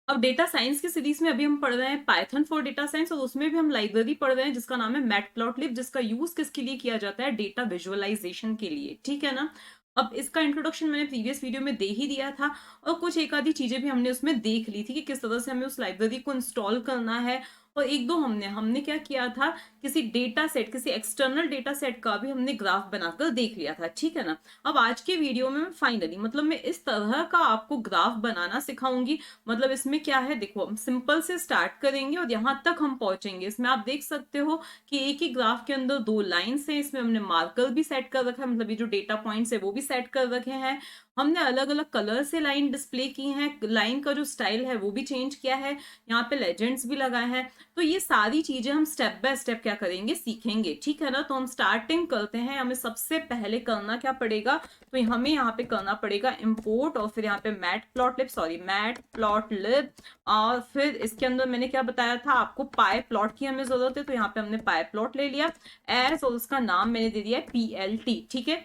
अब data science की series में अभी हम पढ़ रहे हैं पाइथन फॉर डेटा साइंस, और उसमें भी हम लाइब्रेरी पढ़ रहे हैं जिसका नाम है मैटप्लॉटलिब, जिसका यूज किसके लिए किया जाता है, डेटा विजुअलाइजेशन के लिए, ठीक है ना। अब इसका इंट्रोडक्शन मैंने प्रीवियस वीडियो में दे ही दिया था, और कुछ एक आधी चीजें भी हमने उसमें देख ली थी कि किस तरह से हमें उस लाइब्रेरी को इंस्टॉल करना है। और एक दो हमने क्या किया था, किसी डेटा सेट, किसी एक्सटर्नल डेटा सेट का भी हमने ग्राफ बनाकर देख लिया था, ठीक है ना। अब आज के वीडियो में मैं फाइनली मतलब मैं इस तरह का आपको ग्राफ बनाना सिखाऊंगी। मतलब इसमें क्या है, देखो हम सिंपल से स्टार्ट करेंगे और यहाँ तक हम पहुंचेंगे। इसमें आप देख सकते हो कि एक ही ग्राफ के अंदर दो लाइंस हैं, इसमें हमने मार्कर भी सेट कर रखा है, मतलब ये जो डेटा पॉइंट्स है वो भी सेट कर रखे हैं। हमने अलग अलग कलर से लाइन डिस्प्ले की हैं, लाइन का जो स्टाइल है वो भी चेंज किया है, यहाँ पे लेजेंड्स भी लगाए हैं। तो ये सारी चीजें हम स्टेप बाय स्टेप क्या करेंगे, सीखेंगे, ठीक है ना। तो हम स्टार्टिंग करते हैं। हमें सबसे पहले करना क्या पड़ेगा, तो हमें यहाँ पे करना पड़ेगा इंपोर्ट, और फिर यहाँ पे मैट प्लॉट लिब, और फिर इसके अंदर मैंने क्या बताया था आपको, पाई प्लॉट की हमें जरूरत है, तो यहाँ पे हमने पाई प्लॉट ले लिया एज, और उसका नाम मैंने दे दिया है PLT, ठीक है।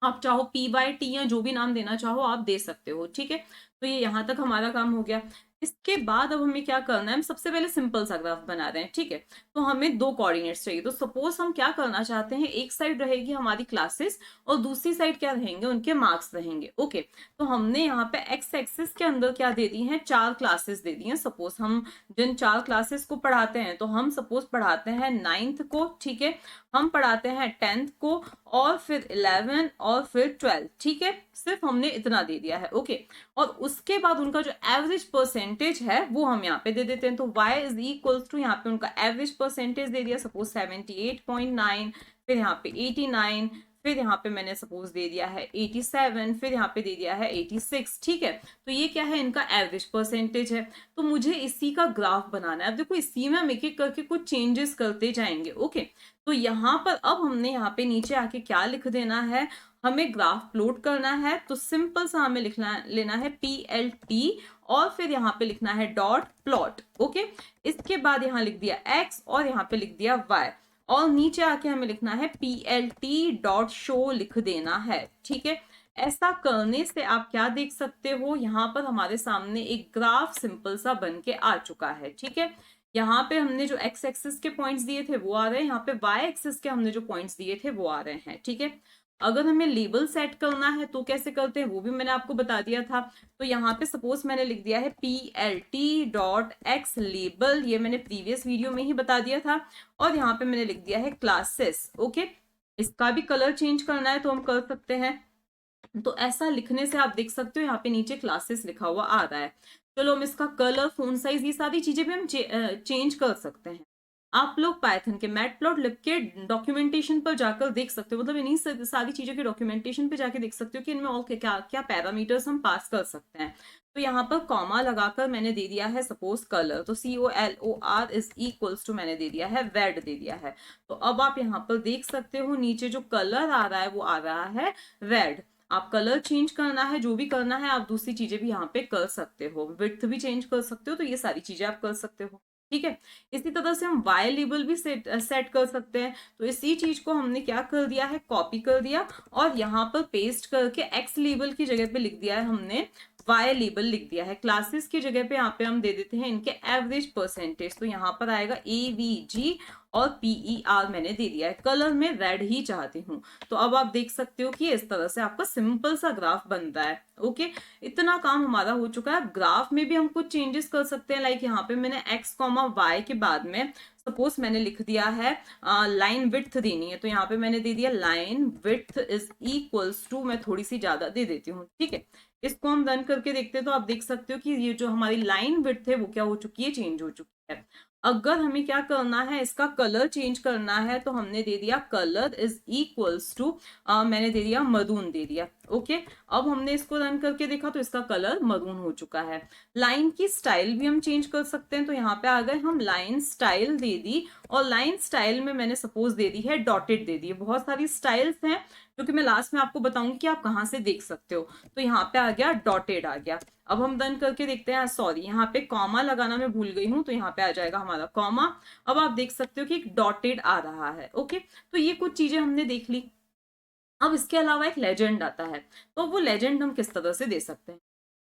आप चाहो P/T या जो भी नाम देना चाहो आप दे सकते हो, ठीक है। तो ये यहाँ तक हमारा काम हो गया। इसके बाद अब हमें क्या करना है, हम सबसे पहले सिंपल सा ग्राफ बना रहे हैं, ठीक है। तो हमें दो कोऑर्डिनेट्स चाहिए। तो सपोज हम क्या करना चाहते हैं, एक साइड रहेगी हमारी क्लासेस और दूसरी साइड क्या रहेंगे, उनके मार्क्स रहेंगे, ओके। तो हमने यहाँ पे एक्स एक्सिस के अंदर क्या दे दी है, चार क्लासेस दे दी हैं। सपोज हम जिन चार क्लासेस को पढ़ाते हैं, तो हम सपोज पढ़ाते हैं 9th को, ठीक है, हम पढ़ाते हैं 10th को, और फिर 11 और फिर 12, ठीक है। सिर्फ हमने इतना दे दिया है, ओके। और उसके बाद उनका जो एवरेज परसेंटेज है वो हम यहाँ पे दे देते हैं। तो y इज इक्वल्स टू, यहाँ पे उनका एवरेज परसेंटेज दे दिया, सपोज 78.9, फिर यहाँ पे 89, फिर यहाँ पे मैंने सपोज दे दिया है 87, फिर यहाँ पे दे दिया है 86, ठीक है। तो ये क्या है, इनका एवरेज परसेंटेज है। तो मुझे इसी का ग्राफ बनाना है। अब देखो इसी में हम एक एक करके कुछ चेंजेस करते जाएंगे, ओके। तो यहाँ पर अब हमने यहाँ पे नीचे आके क्या लिख देना है, हमें ग्राफ प्लॉट करना है। तो सिंपल सा हमें लिखना लेना है PLT, और फिर यहाँ पे लिखना है डॉट प्लॉट, ओके। इसके बाद यहाँ लिख दिया x और यहाँ पे लिख दिया y, और नीचे आके हमें लिखना है PLT डॉट शो लिख देना है, ठीक है। ऐसा करने से आप क्या देख सकते हो, यहाँ पर हमारे सामने एक ग्राफ सिंपल सा बन के आ चुका है, ठीक है। यहाँ पे हमने जो x एक्सिस के पॉइंट्स दिए थे वो आ रहे हैं, यहाँ पे y एक्सिस के हमने जो पॉइंट्स दिए थे वो आ रहे हैं, ठीक है। अगर हमें लेबल सेट करना है तो कैसे करते हैं वो भी मैंने आपको बता दिया था। तो यहाँ पे सपोज मैंने लिख दिया है PLT डॉट एक्स लेबल, ये मैंने प्रीवियस वीडियो में ही बता दिया था। और यहाँ पे मैंने लिख दिया है क्लासेस, ओके। इसका भी कलर चेंज करना है तो हम कर सकते हैं। तो ऐसा लिखने से आप देख सकते हो यहाँ पे नीचे क्लासेस लिखा हुआ आ रहा है। चलो हम इसका कलर, फोन साइज, ये सारी चीजें भी हम चेंज कर सकते हैं। आप लोग पाइथन के मैटप्लॉटलिब के डॉक्यूमेंटेशन पर जाकर देख सकते हो, मतलब इन्हीं सारी चीजों के डॉक्यूमेंटेशन पे जाके देख सकते हो कि इनमें और क्या क्या पैरामीटर्स हम पास कर सकते हैं। तो यहाँ पर कॉमा लगाकर मैंने दे दिया है सपोज कलर, तो COLOR इज इक्वल्स टू मैंने दे दिया है रेड दे दिया है। तो अब आप यहाँ पर देख सकते हो नीचे जो कलर आ रहा है वो आ रहा है रेड। आप कलर चेंज करना है, जो भी करना है आप दूसरी चीजें भी यहाँ पे कर सकते हो, विड्थ भी चेंज कर सकते हो, तो ये सारी चीजें आप कर सकते हो, ठीक है। इसी तरह से हम वाई लेबल भी सेट कर सकते हैं। तो इसी चीज को हमने क्या कर दिया है, कॉपी कर दिया, और यहाँ पर पेस्ट करके एक्स लेबल की जगह पे लिख दिया है हमने वाई लेबल लिख दिया है। क्लासेस की जगह पे यहाँ पे हम दे देते हैं इनके एवरेज परसेंटेज, तो यहाँ पर आएगा AVG, और PER मैंने दे दिया है। कलर में रेड ही चाहती हूँ। तो अब आप देख सकते हो कि इस तरह से आपका सिंपल सा ग्राफ बनता है, ओके। इतना काम हमारा हो चुका है। ग्राफ में भी हम कुछ चेंजेस कर सकते हैं, लाइक यहाँ पे मैंने x, y के बाद में सपोज मैंने लिख दिया है लाइन विड्थ देनी है, तो यहाँ पे मैंने दे दिया line width is equals to, मैं थोड़ी सी ज्यादा दे देती हूँ, ठीक है। इसको हम रन करके देखते हैं तो आप देख सकते हो कि ये जो हमारी लाइन विड्थ है वो क्या हो चुकी है, चेंज हो चुकी है। अगर हमें क्या करना है, इसका कलर चेंज करना है, तो हमने दे दिया कलर इज इक्वल्स टू, मैंने दे दिया मरून दे दिया, ओके। अब हमने इसको रन करके देखा तो इसका कलर मरून हो चुका है। लाइन की स्टाइल भी हम चेंज कर सकते हैं, तो यहाँ पे आ गए हम लाइन स्टाइल दे दी, और लाइन स्टाइल में मैंने सपोज दे दी है डॉटेड दे दी। बहुत सारी स्टाइल्स हैं जो कि मैं लास्ट में आपको बताऊंगी कि आप कहाँ से देख सकते हो। तो यहाँ पे आ गया डॉटेड आ गया। अब हम रन करके देखते हैं, सॉरी यहाँ पे कॉमा लगाना मैं भूल गई हूँ, तो यहाँ पे आ जाएगा हमारा कॉमा। अब आप देख सकते हो कि एक डॉटेड आ रहा है, ओके। तो ये कुछ चीजें हमने देख ली। अब इसके अलावा एक लेजेंड आता है, तो वो लेजेंड हम किस तरह से दे सकते हैं।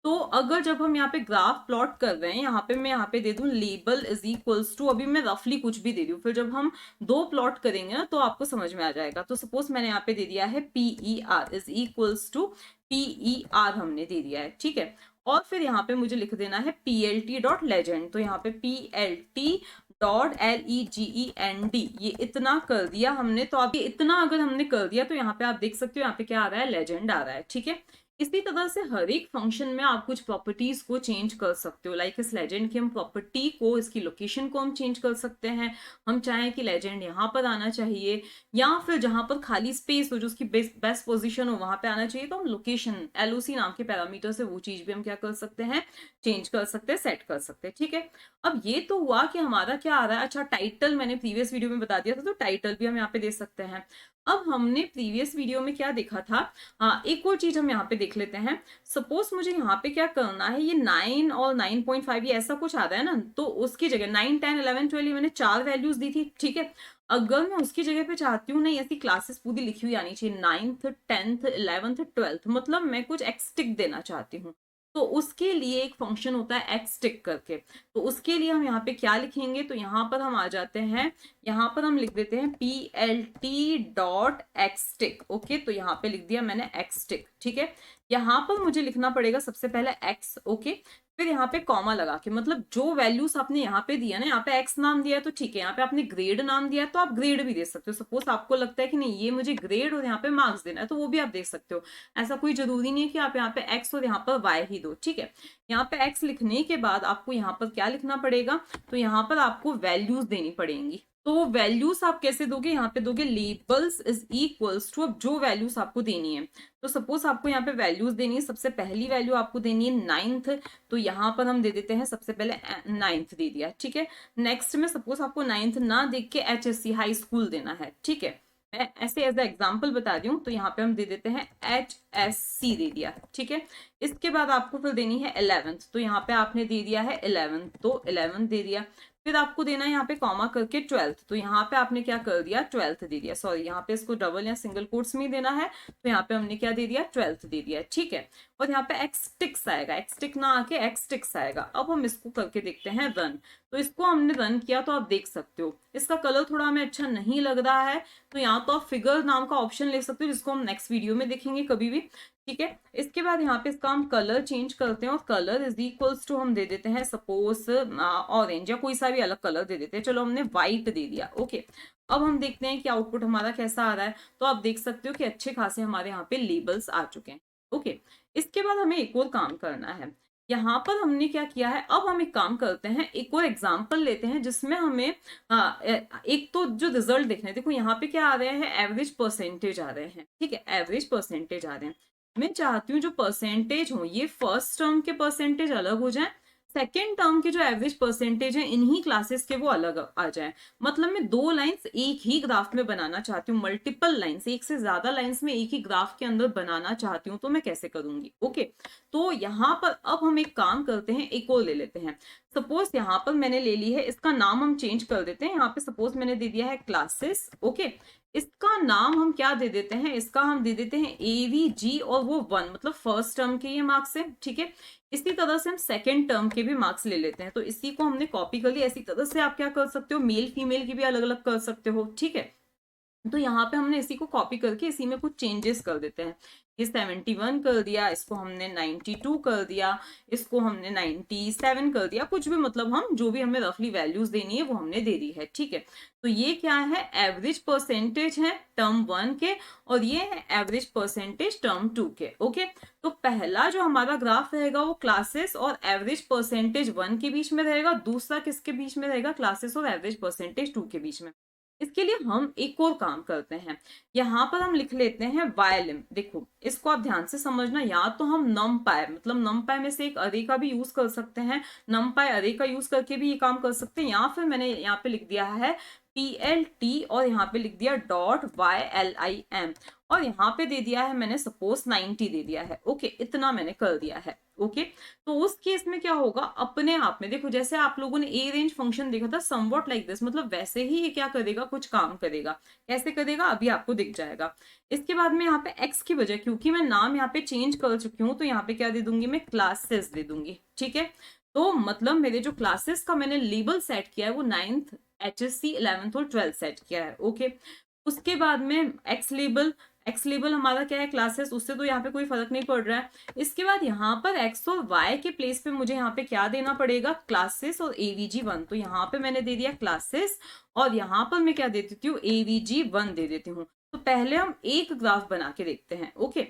तो अगर जब हम यहाँ पे ग्राफ प्लॉट कर रहे हैं, यहाँ पे मैं यहाँ पे दे दूं लेबल इज इक्वल्स टू, अभी मैं रफली कुछ भी दे दूं, फिर जब हम दो प्लॉट करेंगे ना तो आपको समझ में आ जाएगा। तो सपोज मैंने यहाँ पे दे दिया है PER is equals to PER हमने दे दिया है, ठीक है। और फिर यहाँ पे मुझे लिख देना है PLT डॉट लेजेंड, तो यहाँ पे PLT डॉट LEGEND, ये इतना कर दिया हमने। तो अब ये इतना अगर हमने कर दिया तो यहाँ पे आप देख सकते हो यहाँ पे क्या आ रहा है, लेजेंड आ रहा है, ठीक है। इसी तरह से हर एक फंक्शन में आप कुछ प्रॉपर्टीज को चेंज कर सकते हो। लाइक इस लेजेंड की हम प्रॉपर्टी को, इसकी लोकेशन को हम चेंज कर सकते हैं। हम चाहें कि लेजेंड यहाँ पर आना चाहिए, या फिर जहां पर खाली स्पेस हो, जो उसकी बेस्ट पोजीशन हो वहां पे आना चाहिए, तो हम लोकेशन LOC नाम के पैरामीटर से वो चीज भी हम क्या कर सकते हैं, चेंज कर सकते हैं, सेट कर सकते हैं, ठीक है। अब ये तो हुआ कि हमारा क्या आ रहा है। अच्छा, टाइटल मैंने प्रीवियस वीडियो में बता दिया था, तो टाइटल भी हम यहाँ पे दे सकते हैं। अब हमने प्रीवियस वीडियो में क्या देखा था, एक और चीज हम यहाँ पे देख लेते हैं। सपोज मुझे यहाँ पे क्या करना है, ये 9 और 9.5 ये ऐसा कुछ आता है ना, तो उसकी जगह 9, 10, 11, 12 मैंने 4 वैल्यूज दी थी, ठीक है। अगर मैं उसकी जगह पे चाहती हूँ नहीं, ऐसी क्लासेस पूरी लिखी हुई आनी चाहिए, 9th 10th 11th 12th, मतलब मैं कुछ एक्सटिक देना चाहती हूँ, तो उसके लिए एक फंक्शन होता है एक्सटिक करके। तो उसके लिए हम यहाँ पे क्या लिखेंगे, तो यहाँ पर हम आ जाते हैं, यहाँ पर हम लिख देते हैं PLT डॉट एक्सटिक, ओके। तो यहाँ पे लिख दिया मैंने एक्सटिक, ठीक है। यहाँ पर मुझे लिखना पड़ेगा सबसे पहले x, ओके। फिर यहाँ पे कॉमा लगा के, मतलब जो वैल्यूज आपने यहाँ पे दिया ना, यहाँ पे x नाम दिया है तो ठीक है, यहाँ पे आपने ग्रेड नाम दिया है तो आप ग्रेड भी दे सकते हो। सपोज आपको लगता है कि नहीं ये मुझे ग्रेड और यहाँ पे मार्क्स देना है, तो वो भी आप दे सकते हो। ऐसा कोई जरूरी नहीं है कि आप यहाँ पे x और यहाँ पर y ही दो, ठीक है। यहाँ पे x लिखने के बाद आपको यहाँ पर क्या लिखना पड़ेगा, तो यहाँ पर आपको वैल्यूज देनी पड़ेंगी। तो वैल्यूज आप कैसे दोगे, यहाँ पे दोगे लेबल्स इज इक्वल्स टू, अब जो वैल्यूज आपको देनी है, तो सपोज आपको यहाँ पे वैल्यूज देनी है। सबसे पहली वैल्यू आपको देनी है 9th, तो यहाँ पर हम दे देते हैं सबसे पहले 9th दे दिया, ठीक है। नेक्स्ट में सपोज आपको 9th ना देख के HSC हाई स्कूल देना है, ठीक है। मैं ऐसे एज एग्जाम्पल बता रही हूँ, तो यहाँ पे हम दे देते हैं HSC दे दिया, ठीक है। इसके बाद आपको फिर देनी है 11th, तो यहाँ पे आपने दे दिया है 11th, तो 11th दे दिया। फिर आपको देना है यहाँ पे कॉमा करके 12th, तो यहाँ पे आपने क्या कर दिया, 12th दे दिया। सॉरी, यहाँ पे इसको डबल या सिंगल कोट्स में ही देना है, तो यहाँ पे हमने क्या दे दिया, 12th दे दिया, ठीक है। और यहाँ पे एक्सटिक्स आएगा, एक्सटिक ना आके एक्सटिक्स आएगा। अब हम इसको करके देखते हैं रन, तो इसको हमने रन किया तो आप देख सकते हो इसका कलर थोड़ा हमें अच्छा नहीं लग रहा है, तो यहाँ तो आप फिगर नाम का ऑप्शन ले सकते हो, जिसको हम नेक्स्ट वीडियो में देखेंगे कभी भी, ठीक है। इसके बाद यहाँ पे इसका हम कलर चेंज करते हैं, और कलर इज इक्वल्स टू हम दे देते हैं सपोज ऑरेंज, या कोई सा भी अलग कलर दे देते हैं। चलो हमने व्हाइट दे दिया, ओके। अब हम देखते हैं कि आउटपुट हमारा कैसा आ रहा है। तो आप देख सकते हो कि अच्छे खासे हमारे यहाँ पे लेबल्स आ चुके हैं, ओके। इसके बाद हमें एक और काम करना है। यहाँ पर हमने क्या किया है, अब हम एक काम करते हैं, एक और एग्जाम्पल लेते हैं जिसमें हमें एक तो जो रिजल्ट देखना है। देखो यहाँ पे क्या आ रहे हैं, एवरेज परसेंटेज आ रहे हैं, ठीक है, एवरेज परसेंटेज आ रहे हैं। मैं चाहती हूँ जो परसेंटेज हो ये फर्स्ट टर्म के परसेंटेज अलग हो जाए, सेकेंड टर्म के जो एवरेज परसेंटेज है इन्हीं क्लासेस के वो अलग आ जाए। मतलब मैं दो लाइंस एक ही ग्राफ में बनाना चाहती हूँ, मल्टीपल लाइंस, एक से ज्यादा लाइंस में एक ही ग्राफ के अंदर बनाना चाहती हूँ, तो मैं कैसे करूंगी, ओके। तो यहाँ पर अब हम एक काम करते हैं, एक और ले लेते हैं। सपोज यहाँ पर मैंने ले ली है, इसका नाम हम चेंज कर देते हैं। यहाँ पे सपोज मैंने दे दिया है क्लासेस, ओके। इसका नाम हम क्या दे देते हैं, इसका हम दे देते हैं AVG, और वो 1, मतलब फर्स्ट टर्म के ये मार्क्स है, ठीक है। इसी तरह से हम सेकेंड टर्म के भी मार्क्स ले लेते हैं, तो इसी को हमने कॉपी कर लिया। इसी तरह से आप क्या कर सकते हो, मेल फीमेल की भी अलग अलग कर सकते हो, ठीक है। तो यहाँ पे हमने इसी को कॉपी करके इसी में कुछ चेंजेस कर देते हैं। ये 71 कर दिया, इसको हमने 92 कर दिया, इसको हमने 97 कर दिया, कुछ भी, मतलब हम जो भी हमें रफली वैल्यूज देनी है वो हमने दे दी है, ठीक है। तो ये क्या है, एवरेज परसेंटेज है टर्म 1 के, और ये है एवरेज परसेंटेज टर्म 2 के, ओके। तो पहला जो हमारा ग्राफ रहेगा वो क्लासेस और एवरेज परसेंटेज 1 के बीच में रहेगा, दूसरा किसके बीच में रहेगा, क्लासेस और एवरेज परसेंटेज 2 के बीच में। इसके लिए हम एक और काम करते हैं, यहाँ पर हम लिख लेते हैं वायलिम। देखो इसको आप ध्यान से समझना, या तो हम नमपाई, मतलब नमपाई में से एक अरे का भी यूज कर सकते हैं, नमपाई अरे का यूज करके भी ये काम कर सकते हैं, या फिर मैंने यहाँ पे लिख दिया है PLT और यहाँ पे लिख दिया डॉट YLIM और यहाँ पे दे दिया है मैंने सपोज 90 दे दिया है। ओके, इतना मैंने कर दिया है। ओके, तो उस केस में क्या होगा, अपने आप में देखो जैसे आप लोगों ने ए रेंज फंक्शन देखा था समवॉट लाइक दिस, मतलब वैसे ही ये क्या करेगा, कुछ काम करेगा। कैसे करेगा अभी आपको दिख जाएगा। इसके बाद में यहाँ पे एक्स की वजह, क्योंकि मैं नाम यहाँ पे चेंज कर चुकी हूँ, तो यहाँ पे क्या दे दूंगी, मैं क्लासेस दे दूंगी। ठीक है, तो मतलब मेरे जो क्लासेस का मैंने लेबल सेट किया है वो 9th HSC 11th और 12th सेट किया है। ओके, उसके बाद में एक्स लेबल हमारा क्या है, क्लासेस, उससे तो यहाँ पे कोई फर्क नहीं पड़ रहा है। इसके बाद यहाँ पर एक्स और वाई के प्लेस पे मुझे यहाँ पे क्या देना पड़ेगा, क्लासेस और AVG1। तो यहाँ पे मैंने दे दिया क्लासेस और यहाँ पर मैं क्या दे देती हूँ, AVG1 दे देती हूँ। तो पहले हम एक ग्राफ बना के देखते हैं। ओके,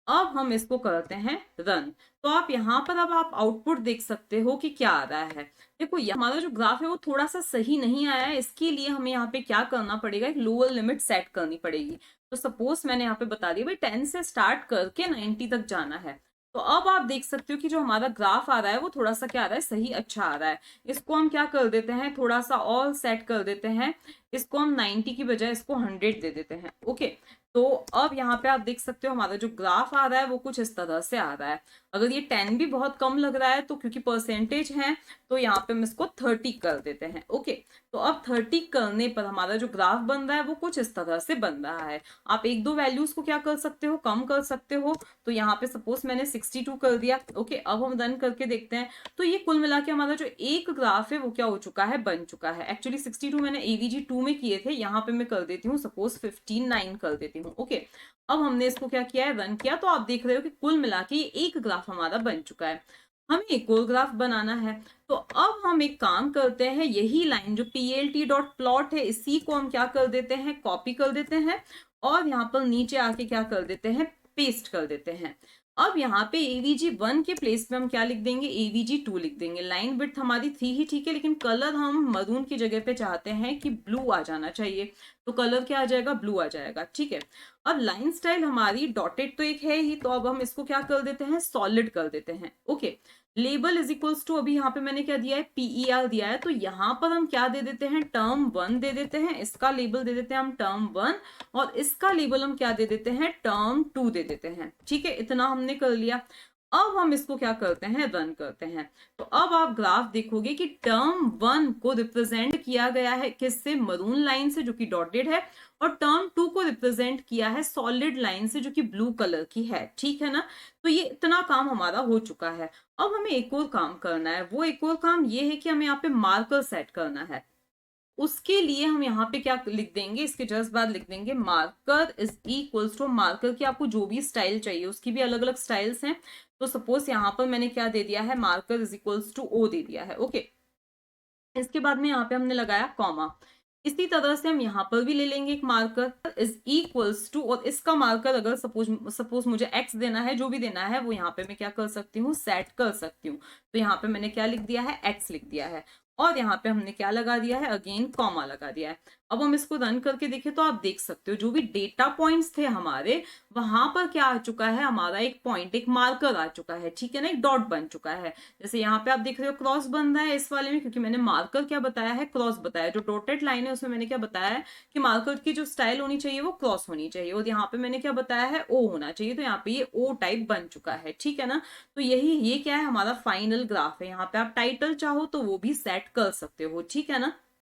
अब हम इसको करते हैं रन। तो आप यहाँ पर अब आप आउटपुट देख सकते हो कि क्या आ रहा है। देखो हमारा जो ग्राफ है वो थोड़ा सा सही नहीं आया है, इसके लिए हमें यहाँ पे क्या करना पड़ेगा, एक लोअर लिमिट सेट करनी पड़ेगी। तो सपोज मैंने यहाँ पे बता दिया भाई 10 से स्टार्ट करके 90 तक जाना है। तो अब आप देख सकते हो कि जो हमारा ग्राफ आ रहा है वो थोड़ा सा क्या आ रहा है, सही अच्छा आ रहा है। इसको हम क्या कर देते हैं, थोड़ा सा और सेट कर देते हैं। इसको हम 90 की बजाय इसको 100 दे देते हैं। ओके, तो अब यहाँ पे आप देख सकते हो हमारा जो ग्राफ आ रहा है वो कुछ इस तरह से आ रहा है। अगर ये 10 भी बहुत कम लग रहा है तो क्योंकि परसेंटेज है तो यहाँ पे हम इसको 30 कर देते हैं। ओके, तो अब 30 करने पर हमारा जो ग्राफ बन रहा है वो कुछ इस तरह से बन रहा है। आप एक दो वैल्यूज को क्या कर सकते हो, कम कर सकते हो। तो यहाँ पे सपोज मैंने 62 कर दिया। ओके, अब हम रन करके देखते हैं। तो ये कुल मिला के हमारा जो एक ग्राफ है वो क्या हो चुका है, बन चुका है। एक्चुअली 62 मैंने AVG2 में किए थे, यहाँ पे मैं कर देती हूँ सपोज 15 कर देती हूँ। ओके, अब हमने इसको क्या किया है, रन किया। तो आप देख रहे हो कि कुल मिला के ये एक ग्राफ हमारा बन चुका है। हमें एक और ग्राफ बनाना है। तो अब हम एक काम करते हैं, यही लाइन जो PLT.plot है इसी को हम क्या कर देते हैं, कॉपी कर देते हैं और यहाँ पर नीचे आके क्या कर देते हैं, पेस्ट कर देते हैं। अब यहाँ पे AVG1 के प्लेस पे हम क्या लिख देंगे, AVG2 लिख देंगे। लाइन विड्थ हमारी थी ही, ठीक है, लेकिन कलर हम मरून की जगह पे चाहते हैं कि ब्लू आ जाना चाहिए। तो कलर क्या आ जाएगा, ब्लू आ जाएगा। ठीक है, अब लाइन स्टाइल हमारी डॉटेड तो एक है ही, तो अब हम इसको क्या कर देते हैं, सॉलिड कर देते हैं। Okay, label is equals to, अभी यहाँ पे मैंने क्या दिया है, PER दिया है। तो यहाँ पर हम क्या दे देते हैं, term1 दे देते हैं। इसका लेबल दे देते हैं हम term1 और इसका लेबल हम क्या दे देते हैं, term2 दे देते हैं। ठीक है, इतना हमने कर लिया। अब हम इसको क्या करते हैं, रन करते हैं। तो अब आप ग्राफ देखोगे कि term1 को रिप्रेजेंट किया गया है किससे, मरून लाइन से जो कि डॉटेड है, और term2 को रिप्रेजेंट किया है सॉलिड लाइन से जो कि ब्लू कलर की है। ठीक है ना, तो ये इतना काम हमारा हो चुका है। अब हमें एक और काम करना है। वो एक और काम ये है कि हमें यहाँ पे मार्कर सेट करना है। उसके लिए हम यहाँ पे क्या लिख देंगे, इसके जस्ट बाद लिख देंगे marker is equals to, marker की आपको जो भी स्टाइल चाहिए उसकी भी अलग अलग स्टाइल्स हैं। तो सपोज यहाँ पर मैंने क्या दे दिया है, marker is equals to O दे दिया है। ओके, इसके बाद में यहाँ पे हमने लगाया कॉमा। इसी तरह से हम यहाँ पर भी ले लेंगे एक मार्कर इज इक्वल्स टू, और इसका मार्कर अगर सपोज मुझे x देना है, जो भी देना है वो यहाँ पे मैं क्या कर सकती हूँ, सेट कर सकती हूँ। तो यहाँ पे मैंने क्या लिख दिया है, x लिख दिया है और यहाँ पे हमने क्या लगा दिया है, अगेन कॉमा लगा दिया है। अब हम इसको रन करके देखें तो आप देख सकते हो जो भी डेटा पॉइंट्स थे हमारे, वहां पर क्या आ चुका है, हमारा एक पॉइंट, एक मार्कर आ चुका है। ठीक है ना, एक डॉट बन चुका है। जैसे यहाँ पे आप देख रहे हो क्रॉस बन रहा है इस वाले में, क्योंकि मैंने मार्कर क्या बताया है, क्रॉस बताया। जो डॉटेड लाइन है उसमें मैंने क्या बताया है कि मार्कर की जो स्टाइल होनी चाहिए वो क्रॉस होनी चाहिए, और यहाँ पे मैंने क्या बताया है, O होना चाहिए। तो यहाँ पे ये O टाइप बन चुका है। ठीक है ना, तो ये क्या है, हमारा फाइनल ग्राफ है। यहाँ पे आप टाइटल चाहो तो वो भी सेट कर सकते हो। ठीक है ना।